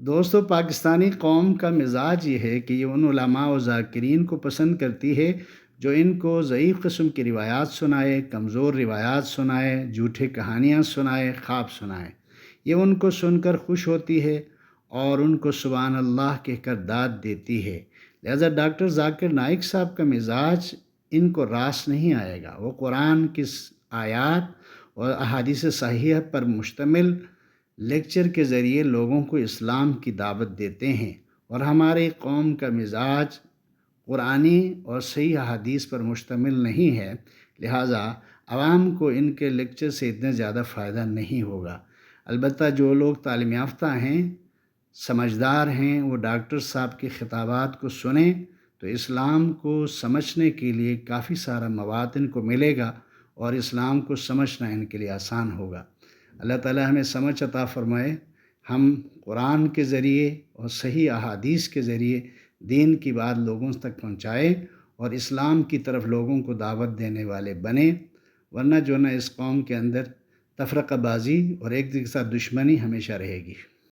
دوستو، پاکستانی قوم کا مزاج یہ ہے کہ یہ ان علماء و ذاکرین کو پسند کرتی ہے جو ان کو ضعیف قسم کی روایات سنائے، کمزور روایات سنائے، جھوٹے کہانیاں سنائے، خواب سنائے۔ یہ ان کو سن کر خوش ہوتی ہے اور ان کو سبحان اللہ کہہ کر داد دیتی ہے۔ لہذا ڈاکٹر ذاکر نائک صاحب کا مزاج ان کو راس نہیں آئے گا۔ وہ قرآن کی آیات اور احادیث صحیحہ پر مشتمل لیکچر کے ذریعے لوگوں کو اسلام کی دعوت دیتے ہیں، اور ہماری قوم کا مزاج قرآنی اور صحیح احادیث پر مشتمل نہیں ہے، لہٰذا عوام کو ان کے لیکچر سے اتنا زیادہ فائدہ نہیں ہوگا۔ البتہ جو لوگ تعلیم یافتہ ہیں، سمجھدار ہیں، وہ ڈاکٹر صاحب کے خطابات کو سنیں تو اسلام کو سمجھنے کے لیے کافی سارا مواد ان کو ملے گا، اور اسلام کو سمجھنا ان کے لیے آسان ہوگا۔ اللہ تعالیٰ ہمیں سمجھ عطا فرمائے، ہم قرآن کے ذریعے اور صحیح احادیث کے ذریعے دین کی بات لوگوں تک پہنچائیں اور اسلام کی طرف لوگوں کو دعوت دینے والے بنیں، ورنہ جو نہ اس قوم کے اندر تفرقہ بازی اور ایک دوسرے کے ساتھ دشمنی ہمیشہ رہے گی۔